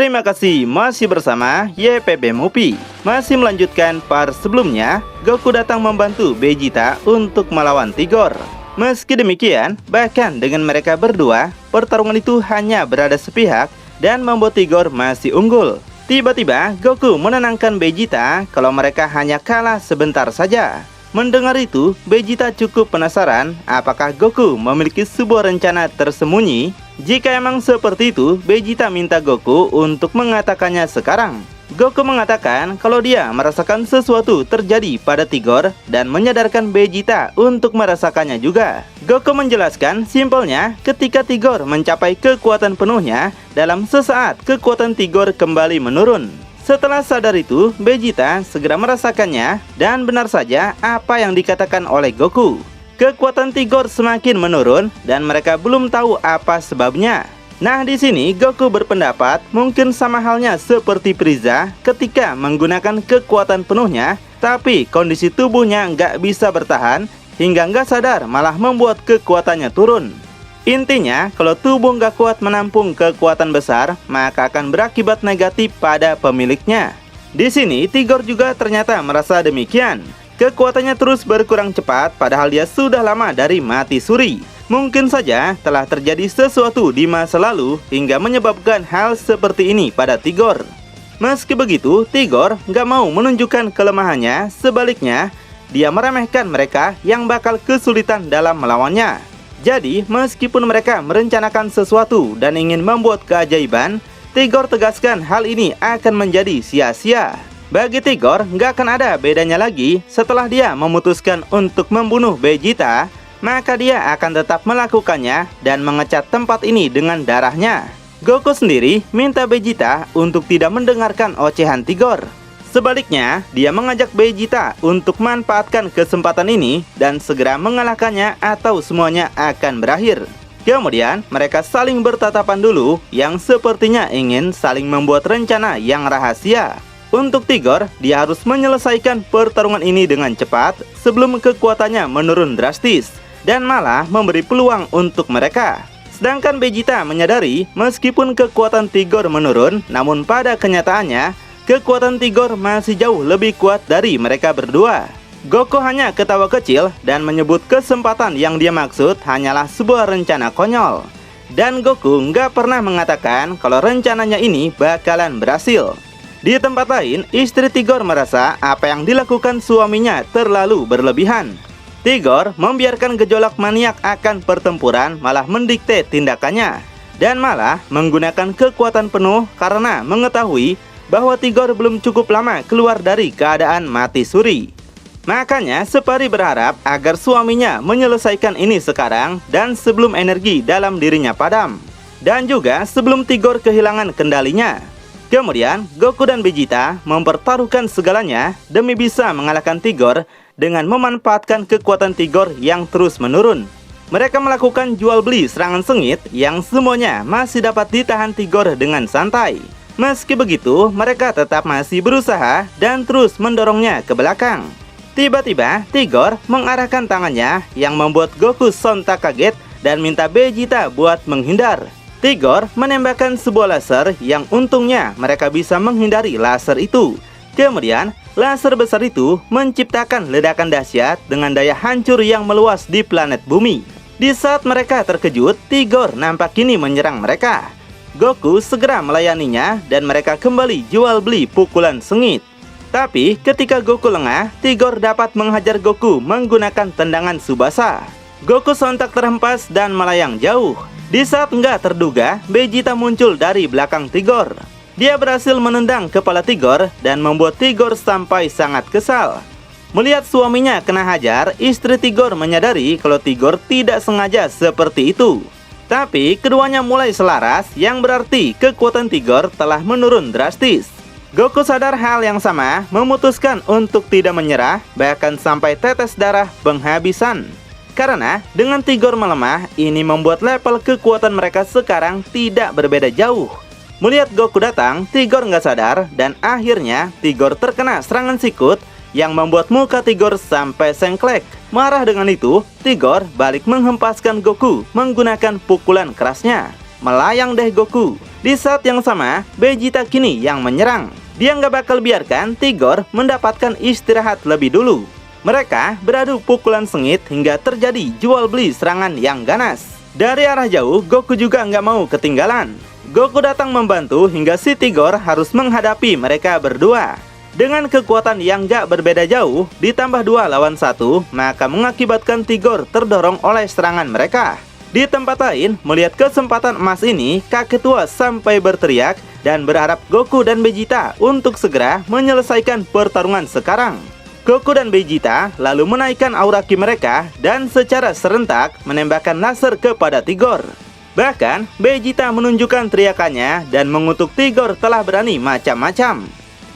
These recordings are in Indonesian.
Terima kasih masih bersama YPB Movie. Masih melanjutkan part sebelumnya, Goku datang membantu Vegeta untuk melawan Tigor. Meski demikian, bahkan dengan mereka berdua, pertarungan itu hanya berada sepihak dan membuat Tigor masih unggul. Tiba-tiba Goku menenangkan Vegeta kalau mereka hanya kalah sebentar saja. Mendengar itu, Vegeta cukup penasaran apakah Goku memiliki sebuah rencana tersembunyi. Jika emang seperti itu, Vegeta minta Goku untuk mengatakannya sekarang. Goku mengatakan kalau dia merasakan sesuatu terjadi pada Tigor dan menyadarkan Vegeta untuk merasakannya juga. Goku menjelaskan simpelnya ketika Tigor mencapai kekuatan penuhnya, dalam sesaat kekuatan Tigor kembali menurun. Setelah sadar itu, Vegeta segera merasakannya dan benar saja apa yang dikatakan oleh Goku. Kekuatan Tigor semakin menurun dan mereka belum tahu apa sebabnya. Nah, di sini Goku berpendapat mungkin sama halnya seperti Frieza ketika menggunakan kekuatan penuhnya, tapi kondisi tubuhnya nggak bisa bertahan hingga nggak sadar malah membuat kekuatannya turun. Intinya, kalau tubuh nggak kuat menampung kekuatan besar, maka akan berakibat negatif pada pemiliknya. Di sini Tigor juga ternyata merasa demikian. Kekuatannya terus berkurang cepat padahal dia sudah lama dari mati suri. Mungkin saja telah terjadi sesuatu di masa lalu hingga menyebabkan hal seperti ini pada Tigor. Meski begitu, Tigor nggak mau menunjukkan kelemahannya, sebaliknya dia meremehkan mereka yang bakal kesulitan dalam melawannya. Jadi, meskipun mereka merencanakan sesuatu dan ingin membuat keajaiban, Tigor tegaskan hal ini akan menjadi sia-sia. Bagi Tigor, nggak akan ada bedanya lagi setelah dia memutuskan untuk membunuh Vegeta, maka dia akan tetap melakukannya dan mengecat tempat ini dengan darahnya. Goku sendiri minta Vegeta untuk tidak mendengarkan ocehan Tigor. Sebaliknya, dia mengajak Vegeta untuk manfaatkan kesempatan ini dan segera mengalahkannya atau semuanya akan berakhir. Kemudian, mereka saling bertatapan dulu yang sepertinya ingin saling membuat rencana yang rahasia. Untuk Tigor, dia harus menyelesaikan pertarungan ini dengan cepat sebelum kekuatannya menurun drastis dan malah memberi peluang untuk mereka. Sedangkan Vegeta menyadari meskipun kekuatan Tigor menurun, namun pada kenyataannya kekuatan Tigor masih jauh lebih kuat dari mereka berdua. Goku hanya ketawa kecil dan menyebut kesempatan yang dia maksud hanyalah sebuah rencana konyol. Dan Goku nggak pernah mengatakan kalau rencananya ini bakalan berhasil. Di tempat lain, istri Tigor merasa apa yang dilakukan suaminya terlalu berlebihan. Tigor membiarkan gejolak maniak akan pertempuran malah mendikte tindakannya dan malah menggunakan kekuatan penuh karena mengetahui bahwa Tigor belum cukup lama keluar dari keadaan mati suri. Makanya Separi berharap agar suaminya menyelesaikan ini sekarang dan sebelum energi dalam dirinya padam, dan juga sebelum Tigor kehilangan kendalinya. Kemudian Goku dan Vegeta mempertaruhkan segalanya demi bisa mengalahkan Tigor dengan memanfaatkan kekuatan Tigor yang terus menurun. Mereka melakukan jual beli serangan sengit yang semuanya masih dapat ditahan Tigor dengan santai. Meski begitu, mereka tetap masih berusaha dan terus mendorongnya ke belakang. Tiba-tiba, Tigor mengarahkan tangannya yang membuat Goku sontak kaget dan minta Vegeta buat menghindar. Tigor menembakkan sebuah laser yang untungnya mereka bisa menghindari laser itu. Kemudian, laser besar itu menciptakan ledakan dahsyat dengan daya hancur yang meluas di planet bumi. Di saat mereka terkejut, Tigor nampak kini menyerang mereka. Goku segera melayaninya dan mereka kembali jual beli pukulan sengit. Tapi ketika Goku lengah, Tigor dapat menghajar Goku menggunakan tendangan Tsubasa. Goku sontak terhempas dan melayang jauh. Di saat nggak terduga, Vegeta muncul dari belakang Tigor. Dia berhasil menendang kepala Tigor dan membuat Tigor sampai sangat kesal. Melihat suaminya kena hajar, istri Tigor menyadari kalau Tigor tidak sengaja seperti itu. Tapi keduanya mulai selaras, yang berarti kekuatan Tigor telah menurun drastis. Goku sadar hal yang sama, memutuskan untuk tidak menyerah, bahkan sampai tetes darah penghabisan. Karena dengan Tigor melemah, ini membuat level kekuatan mereka sekarang tidak berbeda jauh. Melihat Goku datang, Tigor nggak sadar dan akhirnya Tigor terkena serangan sikut yang membuat muka Tigor sampai sengklek. Marah dengan itu, Tigor balik menghempaskan Goku menggunakan pukulan kerasnya. melayang deh Goku. Di saat yang sama, Vegeta kini yang menyerang. Dia nggak bakal biarkan Tigor mendapatkan istirahat lebih dulu. Mereka beradu pukulan sengit hingga terjadi jual beli serangan yang ganas. Dari arah jauh, Goku juga nggak mau ketinggalan. Goku datang membantu hingga si Tigor harus menghadapi mereka berdua. Dengan kekuatan yang nggak berbeda jauh, ditambah 2 lawan 1, maka mengakibatkan Tigor terdorong oleh serangan mereka. Di tempat lain, melihat kesempatan emas ini, kakek tua sampai berteriak dan berharap Goku dan Vegeta untuk segera menyelesaikan pertarungan sekarang. Goku dan Vegeta lalu menaikkan aura ki mereka dan secara serentak menembakkan laser kepada Tigor. Bahkan, Vegeta menunjukkan teriakannya dan mengutuk Tigor telah berani macam-macam.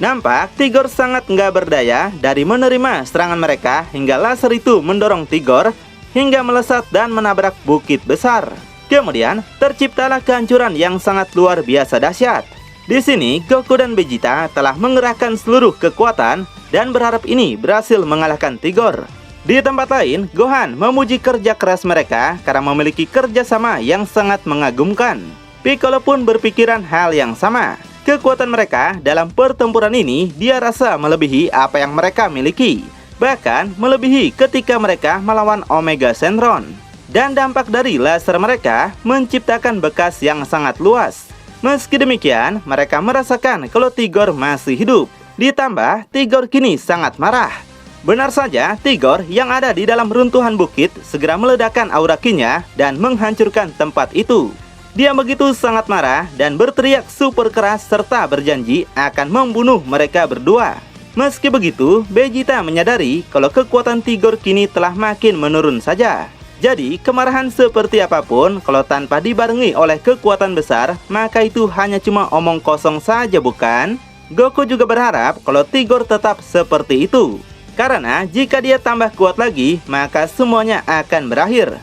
Nampak Tigor sangat nggak berdaya dari menerima serangan mereka hingga laser itu mendorong Tigor hingga melesat dan menabrak bukit besar. Kemudian, terciptalah kehancuran yang sangat luar biasa dahsyat. Di sini, Goku dan Vegeta telah mengerahkan seluruh kekuatan dan berharap ini berhasil mengalahkan Tigor. Di tempat lain, Gohan memuji kerja keras mereka karena memiliki kerjasama yang sangat mengagumkan. Piccolo pun berpikiran hal yang sama. Kekuatan mereka dalam pertempuran ini dia rasa melebihi apa yang mereka miliki. Bahkan melebihi ketika mereka melawan Omega Shenron. Dan dampak dari laser mereka menciptakan bekas yang sangat luas. Meski demikian, mereka merasakan kalau Tigor masih hidup. Ditambah, Tigor kini sangat marah. Benar saja, Tigor yang ada di dalam runtuhan bukit segera meledakkan aura ki-nya dan menghancurkan tempat itu. Dia begitu sangat marah dan berteriak super keras serta berjanji akan membunuh mereka berdua. Meski begitu, Vegeta menyadari kalau kekuatan Tigor kini telah makin menurun saja. Jadi, kemarahan seperti apapun kalau tanpa dibarengi oleh kekuatan besar, maka itu hanya cuma omong kosong saja, bukan? Goku juga berharap kalau Tigor tetap seperti itu. Karena jika dia tambah kuat lagi, maka semuanya akan berakhir.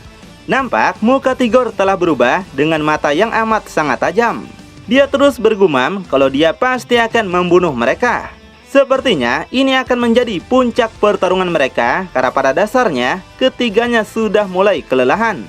Nampak muka Tigor telah berubah dengan mata yang amat sangat tajam. Dia terus bergumam kalau dia pasti akan membunuh mereka. Sepertinya ini akan menjadi puncak pertarungan mereka karena pada dasarnya ketiganya sudah mulai kelelahan.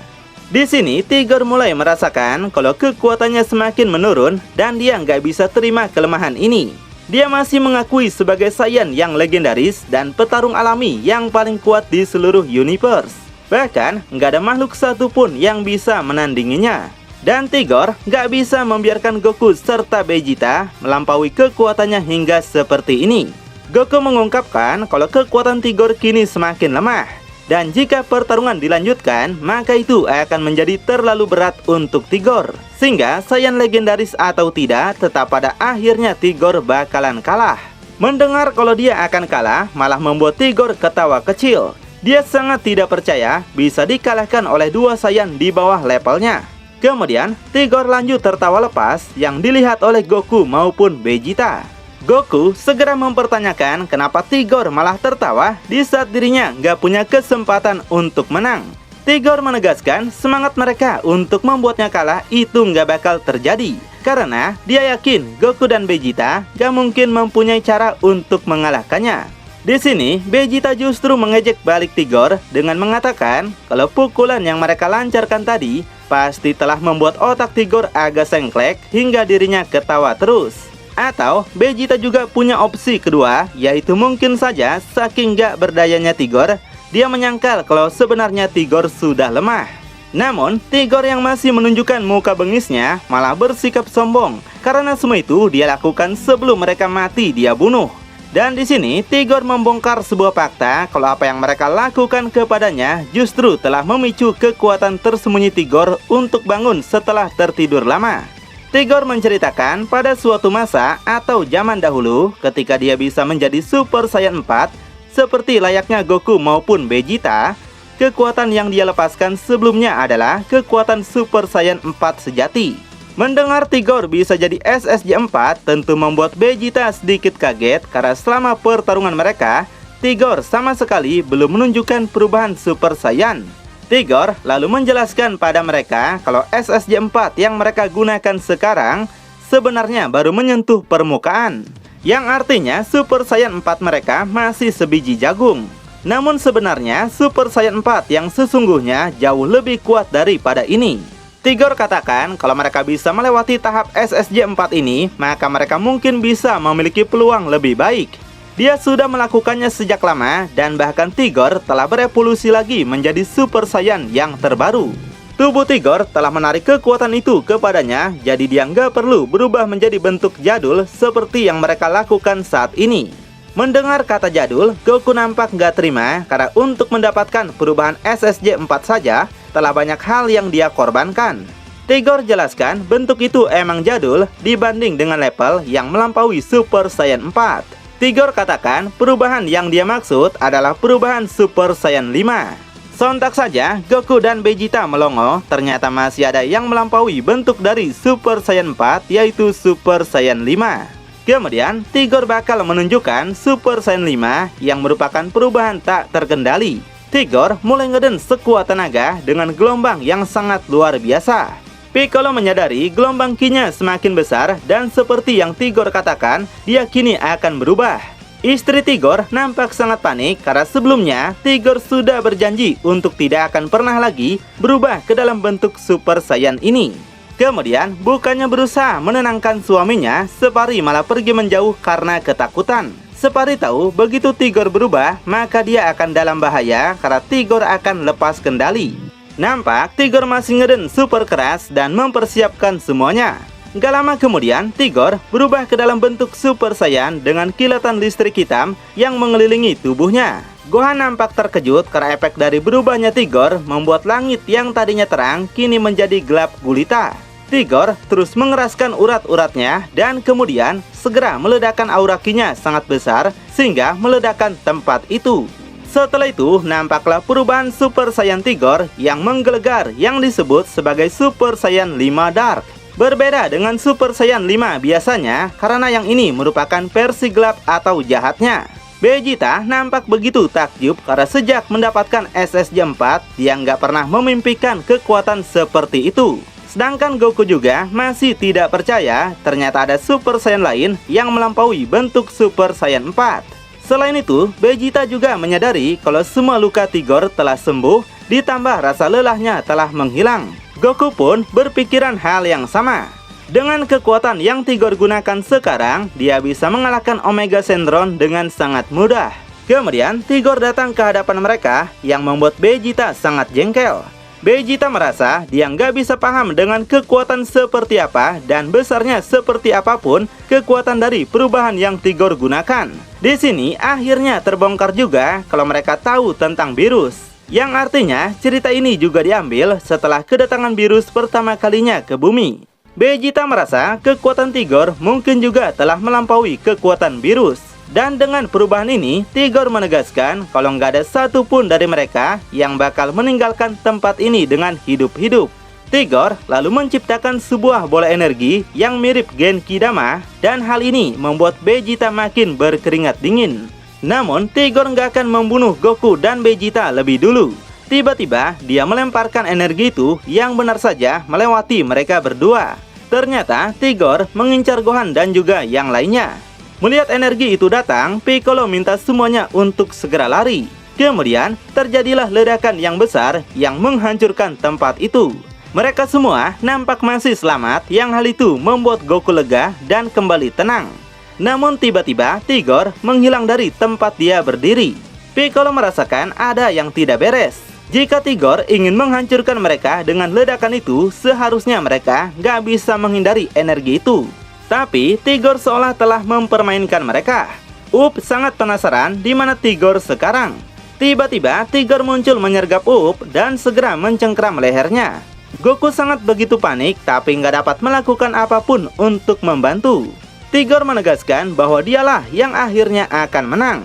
Di sini Tigor mulai merasakan kalau kekuatannya semakin menurun dan dia nggak bisa terima kelemahan ini. Dia masih mengakui sebagai Saiyan yang legendaris dan petarung alami yang paling kuat di seluruh universe. Bahkan nggak ada makhluk satupun yang bisa menandinginya. Dan Tigor nggak bisa membiarkan Goku serta Vegeta melampaui kekuatannya hingga seperti ini. Goku mengungkapkan kalau kekuatan Tigor kini semakin lemah. Dan jika pertarungan dilanjutkan, maka itu akan menjadi terlalu berat untuk Tigor. Sehingga Saiyan legendaris atau tidak, tetap pada akhirnya Tigor bakalan kalah. Mendengar kalau dia akan kalah, malah membuat Tigor ketawa kecil. Dia sangat tidak percaya bisa dikalahkan oleh 2 Saiyan di bawah levelnya. Kemudian, Tigor lanjut tertawa lepas yang dilihat oleh Goku maupun Vegeta. Goku segera mempertanyakan kenapa Tigor malah tertawa di saat dirinya nggak punya kesempatan untuk menang. Tigor menegaskan semangat mereka untuk membuatnya kalah itu nggak bakal terjadi. Karena dia yakin Goku dan Vegeta nggak mungkin mempunyai cara untuk mengalahkannya. Di sini, Vegeta justru mengejek balik Tigor dengan mengatakan kalau pukulan yang mereka lancarkan tadi pasti telah membuat otak Tigor agak sengklek hingga dirinya ketawa terus. Atau Vegeta juga punya opsi kedua, yaitu mungkin saja saking gak berdayanya Tigor, dia menyangkal kalau sebenarnya Tigor sudah lemah. Namun, Tigor yang masih menunjukkan muka bengisnya malah bersikap sombong, karena semua itu dia lakukan sebelum mereka mati dia bunuh. Dan di sini Tigor membongkar sebuah fakta kalau apa yang mereka lakukan kepadanya justru telah memicu kekuatan tersembunyi Tigor untuk bangun setelah tertidur lama. Tigor menceritakan pada suatu masa atau zaman dahulu ketika dia bisa menjadi Super Saiyan 4 seperti layaknya Goku maupun Vegeta, kekuatan yang dia lepaskan sebelumnya adalah kekuatan Super Saiyan 4 sejati. Mendengar Tigor bisa jadi SSJ 4 tentu membuat Vegeta sedikit kaget karena selama pertarungan mereka, Tigor sama sekali belum menunjukkan perubahan Super Saiyan. Tigor lalu menjelaskan pada mereka kalau SSJ 4 yang mereka gunakan sekarang sebenarnya baru menyentuh permukaan. Yang artinya Super Saiyan 4 mereka masih sebiji jagung. Namun sebenarnya Super Saiyan 4 yang sesungguhnya jauh lebih kuat daripada ini. Tigor katakan kalau mereka bisa melewati tahap SSJ 4 ini, maka mereka mungkin bisa memiliki peluang lebih baik. Dia sudah melakukannya sejak lama dan bahkan Tigor telah berevolusi lagi menjadi Super Saiyan yang terbaru. Tubuh Tigor telah menarik kekuatan itu kepadanya, jadi dia nggak perlu berubah menjadi bentuk jadul seperti yang mereka lakukan saat ini. Mendengar kata jadul, Goku nampak nggak terima karena untuk mendapatkan perubahan SSJ 4 saja, telah banyak hal yang dia korbankan. Tigor jelaskan bentuk itu emang jadul dibanding dengan level yang melampaui Super Saiyan 4. Tigor katakan perubahan yang dia maksud adalah perubahan Super Saiyan 5. Sontak saja Goku dan Vegeta melongo, ternyata masih ada yang melampaui bentuk dari Super Saiyan 4 yaitu Super Saiyan 5. Kemudian Tigor bakal menunjukkan Super Saiyan 5 yang merupakan perubahan tak terkendali. Tigor mulai ngeden sekuat tenaga dengan gelombang yang sangat luar biasa. Piccolo menyadari gelombang Ki-nya semakin besar dan seperti yang Tigor katakan, dia kini akan berubah. Istri Tigor nampak sangat panik karena sebelumnya Tigor sudah berjanji untuk tidak akan pernah lagi berubah ke dalam bentuk Super Saiyan ini. Kemudian bukannya berusaha menenangkan suaminya, Separi malah pergi menjauh karena ketakutan. Separi tahu begitu Tigor berubah, maka dia akan dalam bahaya karena Tigor akan lepas kendali. Nampak Tigor masih ngeden super keras dan mempersiapkan semuanya. Gak lama kemudian, Tigor berubah ke dalam bentuk Super Saiyan dengan kilatan listrik hitam yang mengelilingi tubuhnya. Gohan nampak terkejut karena efek dari berubahnya Tigor membuat langit yang tadinya terang kini menjadi gelap gulita. Tigor terus mengeraskan urat-uratnya dan kemudian segera meledakkan aura Ki-nya sangat besar sehingga meledakkan tempat itu. Setelah itu nampaklah perubahan Super Saiyan Tigor yang menggelegar yang disebut sebagai Super Saiyan 5 Dark. Berbeda dengan Super Saiyan 5 biasanya karena yang ini merupakan versi gelap atau jahatnya. Vegeta nampak begitu takjub karena sejak mendapatkan SSJ 4 dia nggak pernah memimpikan kekuatan seperti itu. Sedangkan Goku juga masih tidak percaya ternyata ada Super Saiyan lain yang melampaui bentuk Super Saiyan 4. Selain itu, Vegeta juga menyadari kalau semua luka Tigor telah sembuh, ditambah rasa lelahnya telah menghilang. Goku pun berpikiran hal yang sama. Dengan kekuatan yang Tigor gunakan sekarang, dia bisa mengalahkan Omega Shenron dengan sangat mudah. Kemudian, Tigor datang ke hadapan mereka yang membuat Vegeta sangat jengkel. Vegeta merasa dia nggak bisa paham dengan kekuatan seperti apa dan besarnya seperti apapun kekuatan dari perubahan yang Tigor gunakan. Di sini akhirnya terbongkar juga kalau mereka tahu tentang Beerus. Yang artinya cerita ini juga diambil setelah kedatangan Beerus pertama kalinya ke bumi. Vegeta merasa kekuatan Tigor mungkin juga telah melampaui kekuatan Beerus. Dan dengan perubahan ini, Tigor menegaskan kalau nggak ada satupun dari mereka yang bakal meninggalkan tempat ini dengan hidup-hidup. Tigor lalu menciptakan sebuah bola energi yang mirip Genki Dama dan hal ini membuat Vegeta makin berkeringat dingin. Namun, Tigor nggak akan membunuh Goku dan Vegeta lebih dulu. Tiba-tiba, dia melemparkan energi itu yang benar saja melewati mereka berdua. Ternyata, Tigor mengincar Gohan dan juga yang lainnya. Melihat energi itu datang, Piccolo minta semuanya untuk segera lari. Kemudian, terjadilah ledakan yang besar yang menghancurkan tempat itu. Mereka semua nampak masih selamat, yang hal itu membuat Goku lega dan kembali tenang. Namun tiba-tiba, Tigor menghilang dari tempat dia berdiri. Piccolo merasakan ada yang tidak beres. Jika Tigor ingin menghancurkan mereka dengan ledakan itu, seharusnya mereka nggak bisa menghindari energi itu. Tapi Tigor seolah telah mempermainkan mereka. Up sangat penasaran di mana Tigor sekarang. Tiba-tiba Tigor muncul menyergap Up dan segera mencengkram lehernya. Goku sangat begitu panik tapi nggak dapat melakukan apapun untuk membantu. Tigor menegaskan bahwa dialah yang akhirnya akan menang.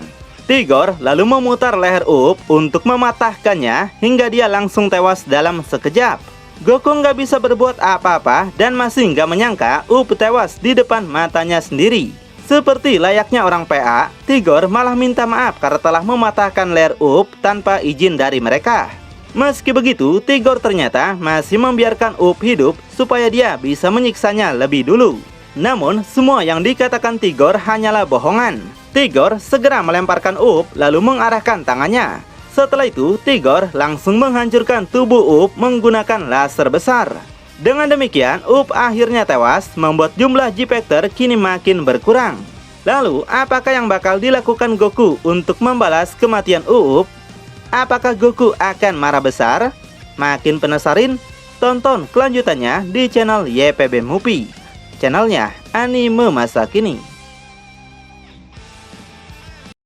Tigor lalu memutar leher Up untuk mematahkannya hingga dia langsung tewas dalam sekejap. Goku nggak bisa berbuat apa-apa dan masih nggak menyangka Up tewas di depan matanya sendiri. Seperti layaknya orang PA, Tigor malah minta maaf karena telah mematahkan leher Up tanpa izin dari mereka. Meski begitu, Tigor ternyata masih membiarkan Up hidup supaya dia bisa menyiksanya lebih dulu. Namun, semua yang dikatakan Tigor hanyalah bohongan. Tigor segera melemparkan Up lalu mengarahkan tangannya. Setelah itu, Tigor langsung menghancurkan tubuh Up menggunakan laser besar. Dengan demikian, Up akhirnya tewas, membuat jumlah G-Factor kini makin berkurang. Lalu, apakah yang bakal dilakukan Goku untuk membalas kematian Up? Apakah Goku akan marah besar? Makin penasaran? Tonton kelanjutannya di channel YPB Movie, channelnya anime masa kini.